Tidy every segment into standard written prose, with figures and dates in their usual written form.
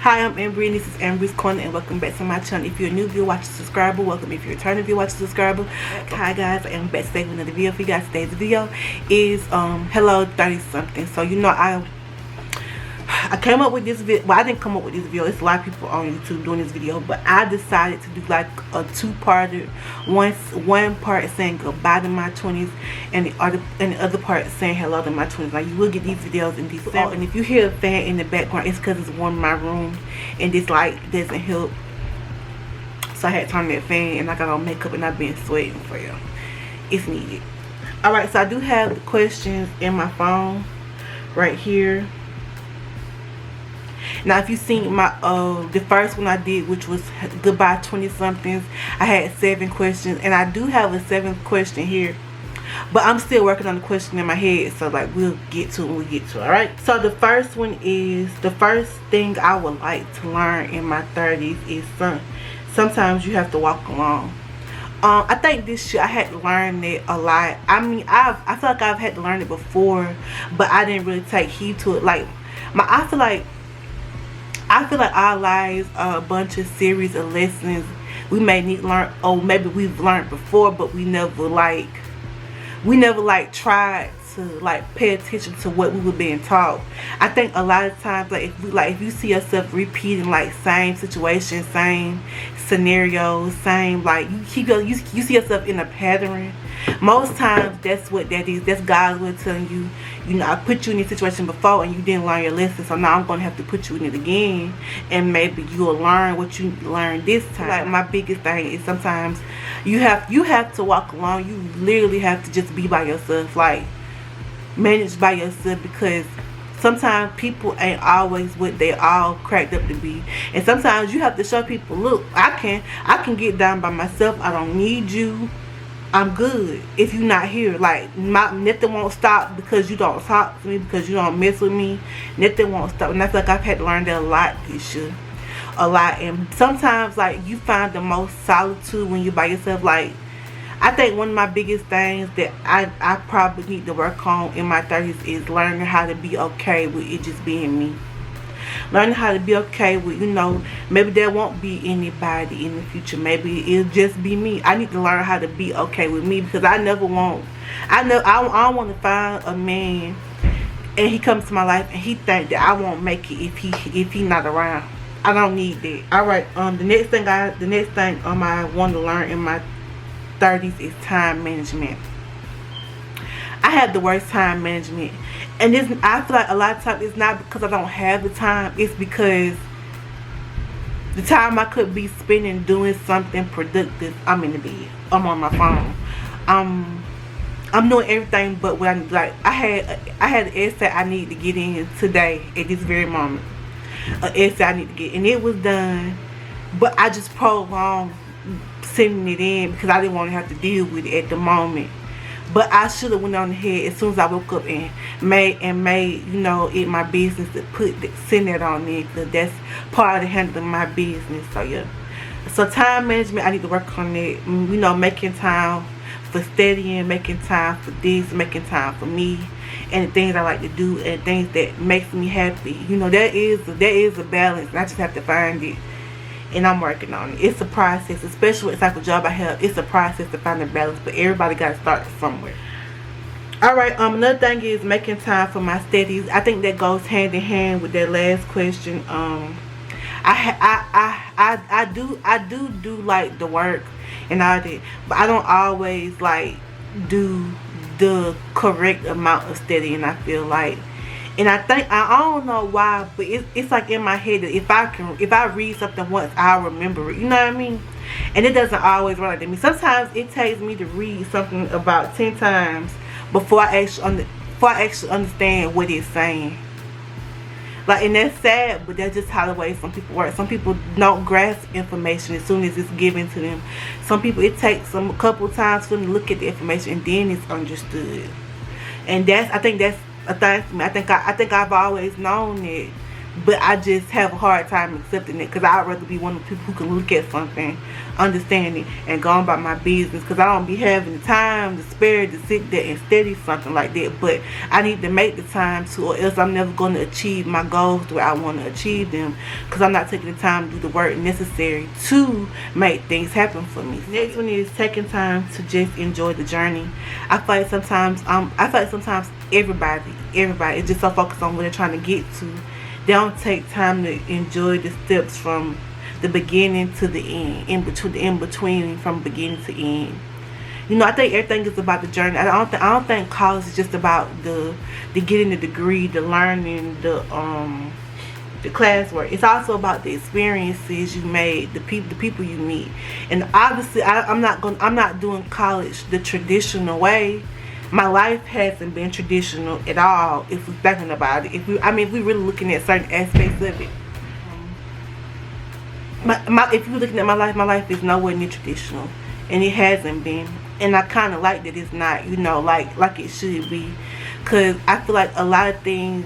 Hi, I'm Ambry and this is Ambry's Corner and welcome back to my channel. If you're a new viewer, watch, subscriber, welcome. If you're a returning viewer, watch, subscriber. Hi guys, I am back today with another video for you guys. Today's video is hello 30 something. So you know I came up with this video. Well, I didn't come up with this video. It's a lot of people on YouTube doing this video, but I decided to do like a two-parter. One part saying goodbye to my 20s, and the other part saying hello to my 20s. Like, you will get these videos in December. And if you hear a fan in the background, it's because it's warm in my room, and this light doesn't help. So I had to turn that fan, and I got on makeup, and I've been sweating for you. It's needed. All right, so I do have the questions in my phone right here. Now, if you seen my the first one I did, which was goodbye 20 somethings, I had 7 questions, and I do have a 7th question here, but I'm still working on the question in my head, so like we'll get to it when we get to it. All right, so the first one is, the first thing I would like to learn in my 30s is sometimes you have to walk alone. I think this shit I had to learn it a lot. I mean, I feel like I've had to learn it before, but I didn't really take heed to it. Like I feel like our lives are a bunch of series of lessons we may need to learn, or maybe we've learned before, but we never tried to like pay attention to what we were being taught. I think a lot of times, like if you see yourself repeating like same situations, same scenarios, same, like you see yourself in a pattern, most times that's what that is. That's God's way telling you, you know, I put you in this situation before and you didn't learn your lesson, so now I'm gonna have to put you in it again, and maybe you'll learn what you learned this time. Like, my biggest thing is sometimes you have to walk alone. You literally have to just be by yourself, like manage by yourself, because sometimes people ain't always what they all cracked up to be, and sometimes you have to show people, look, I can get down by myself. I don't need you. I'm good if you're not here. Like, nothing won't stop because you don't talk to me, because you don't mess with me. Nothing won't stop. And I feel like I've had to learn that a lot this year. A lot. And sometimes, like, you find the most solitude when you're by yourself. Like, I think one of my biggest things that I probably need to work on in my 30s is learning how to be okay with it just being me. Learning how to be okay with, you know, maybe there won't be anybody in the future. Maybe it'll just be me. I need to learn how to be okay with me, because I don't want to find a man and he comes to my life and he think that I won't make it if he not around. I don't need that. All right. The next thing I want to learn in my 30s is time management. I have the worst time management, and I feel like a lot of times it's not because I don't have the time. It's because the time I could be spending doing something productive, I'm in the bed, I'm on my phone, I'm doing everything but what I need. Like, I had an essay I need to get in today at this very moment, an essay I need to get, and it was done, but I just prolonged sending it in because I didn't want to have to deal with it at the moment. But I should have went on ahead as soon as I woke up and made you know, it my business to send that on there, because that's part of the handling my business. So yeah, so time management, I need to work on that. You know, making time for studying, making time for this, making time for me, and the things I like to do, and things that makes me happy. You know, there is a balance, and I just have to find it. And I'm working on it. It's a process, especially with the type of job I have. It's a process to find a balance, but everybody got to start somewhere. All right. Another thing is making time for my studies. I think that goes hand in hand with that last question. I do like the work and all that, but I don't always like do the correct amount of studying, I feel like. And I think, I don't know why, but it's like in my head that if I read something once, I'll remember it. You know what I mean? And it doesn't always work like that. I mean, sometimes it takes me to read something about 10 times before I actually understand what it's saying. Like, and that's sad, but that's just how the way some people work. Some people don't grasp information as soon as it's given to them. Some people, it takes them a couple times for them to look at the information, and then it's understood. And I think that's a thing for me. I think I've always known that but I just have a hard time accepting it, because I'd rather be one of the people who can look at something, understand it, and go on about my business, because I don't be having the time to spare to sit there and study something like that. But I need to make the time to, or else I'm never going to achieve my goals the way I want to achieve them, because I'm not taking the time to do the work necessary to make things happen for me. Next one is taking time to just enjoy the journey. I feel like sometimes everybody is just so focused on what they're trying to get to, they don't take time to enjoy the steps from the beginning to the end, in between from beginning to end. You know, I think everything is about the journey. I don't think college is just about the getting the degree, the learning, the classwork. It's also about the experiences you made, the people you meet. And obviously, I'm not doing college the traditional way. My life hasn't been traditional at all, if we're thinking about it. If we're really looking at certain aspects of it. If you're looking at my life is nowhere near traditional, and it hasn't been. And I kind of like that it's not, you know, like it should be, because I feel like a lot of things,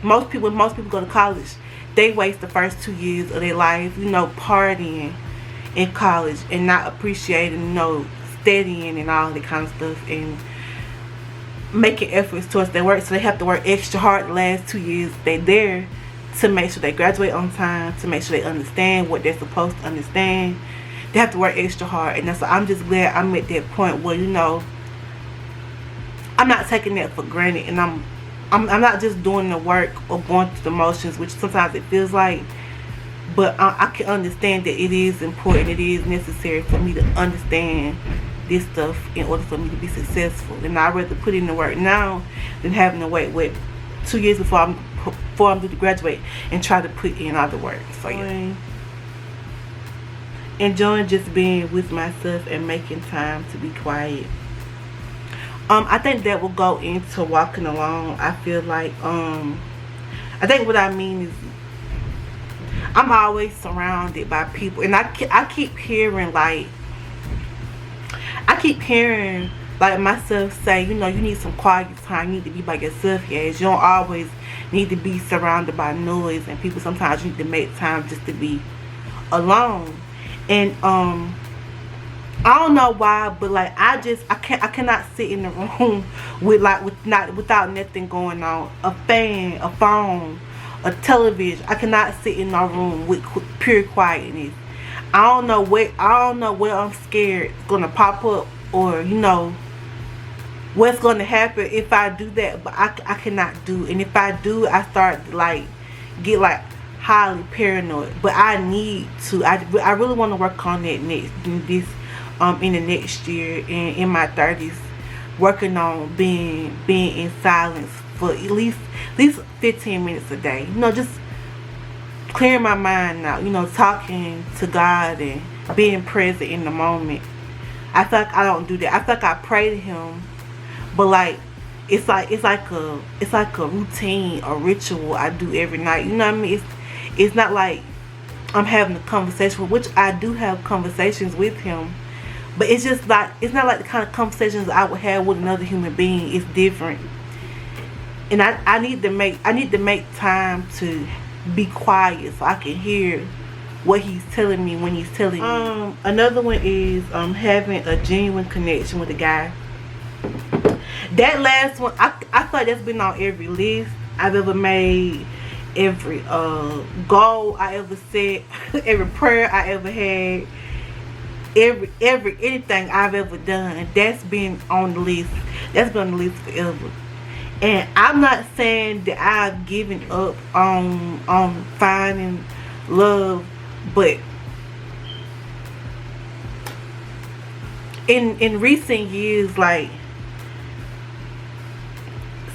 most people go to college, they waste the first 2 years of their life, you know, partying in college and not appreciating, you know, studying and all that kind of stuff, and making efforts towards their work. So they have to work extra hard the last 2 years they're there to make sure they graduate on time, to make sure they understand what they're supposed to understand. They have to work extra hard, and that's why I'm just glad I'm at that point where, you know, I'm not taking that for granted, and I'm not just doing the work or going through the motions, which sometimes it feels like. But I can understand that it is important, it is necessary for me to understand this stuff in order for me to be successful. And I'd rather put in the work now than having to wait 2 years before I'm due to graduate and try to put in all the work. So yeah. Enjoying just being with myself and making time to be quiet. I think that will go into walking alone. I feel like I think what I mean is, I'm always surrounded by people, and I keep hearing myself say, you know, you need some quiet time, you need to be by yourself. Yes, you don't always need to be surrounded by noise and people. Sometimes you need to make time just to be alone. And I don't know why, but like I cannot sit in the room without nothing going on. A fan, a phone, a television. I cannot sit in my room with pure quietness. I don't know what I'm scared is gonna pop up, or you know what's gonna happen if I do that. But I cannot do. And if I do, I start to get highly paranoid. But I need to. I really want to work on that in the next year, and in my 30s, working on being in silence for at least 15 minutes a day. You know, just clearing my mind out, you know, talking to God and being present in the moment. I feel like I don't do that. I feel like I pray to Him, but it's like a routine, a ritual I do every night. You know what I mean? It's not like I'm having a conversation, which I do have conversations with Him, but it's just it's not like the kind of conversations I would have with another human being. It's different. And I need to make time to be quiet so I can hear what He's telling me when He's telling me. Another one is having a genuine connection with a guy. That last one, I feel like that's been on every list I've ever made, every goal I ever set, every prayer I ever had, anything I've ever done. That's been on the list. That's been on the list forever. And I'm not saying that I've given up on finding love, but in recent years,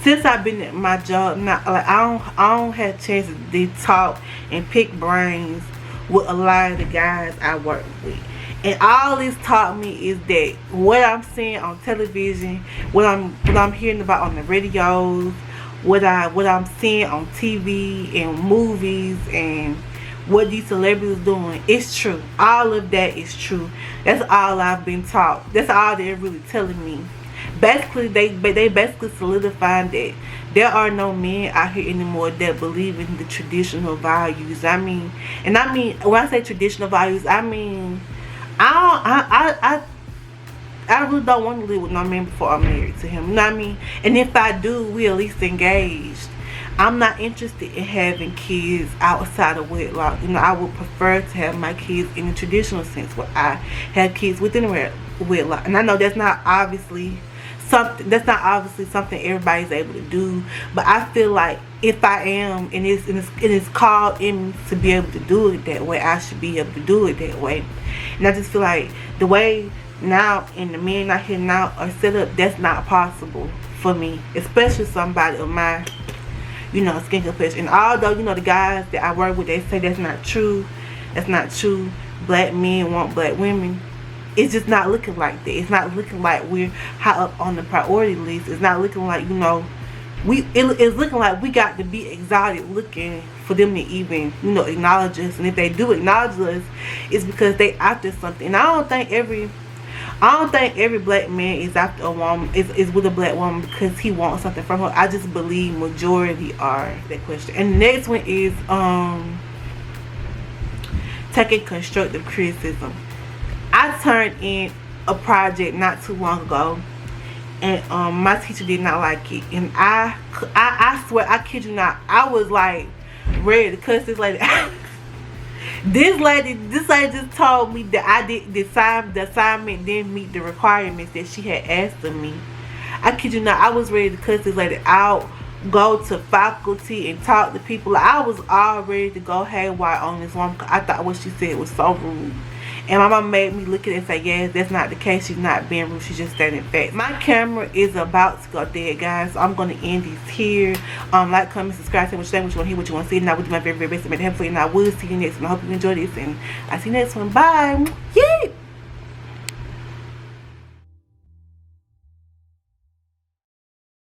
since I've been at my job, I don't have chances to talk and pick brains with a lot of the guys I work with. And all this taught me is that what I'm seeing on television, what I'm hearing about on the radios, what I'm seeing on TV and movies, and what these celebrities doing, it's true. All of that is true. That's all I've been taught. That's all they're really telling me. basically they basically solidifying that there are no men out here anymore that believe in the traditional values. I mean, and I mean, when I say traditional values, I mean, I really don't want to live with no man before I'm married to him. You know what I mean? And if I do, we at least engaged. I'm not interested in having kids outside of wedlock. You know, I would prefer to have my kids in the traditional sense, where I have kids within wedlock. And I know that's not obviously something everybody's able to do, but I feel like if I am, and it's called in me to be able to do it that way, I should be able to do it that way. And I just feel like the way now and the men out here now are set up, that's not possible for me, especially somebody of my, you know, skin complexion. And although, you know, the guys that I work with, they say that's not true. Black men want black women. It's just not looking like that. It's not looking like we're high up on the priority list. It's not looking like, you know, it's looking like we got to be exotic looking for them to even, you know, acknowledge us. And if they do acknowledge us, it's because they after something. And I don't think every black man is after a woman, is with a black woman because he wants something from her. I just believe majority are that question. And the next one is taking constructive criticism. I turned in a project not too long ago, and my teacher did not like it. And I swear, I kid you not, I was like ready to cuss this lady out. This lady just told me that I did the assignment didn't meet the requirements that she had asked of me. I kid you not, I was ready to cuss this lady out, go to faculty and talk to people. I was all ready to go haywire on this woman. I thought what she said was so rude. And my mom made me look at it and say, yes, that's not the case. She's not being rude. She's just stating facts. My camera is about to go dead, guys. So I'm going to end this here. Like, comment, subscribe, say what you think, what you want to hear, what you want to see. And I will do my very, very best to make it happen for you. And I will see you next one. I hope you enjoy this. And I'll see you next one. Bye. Yeah.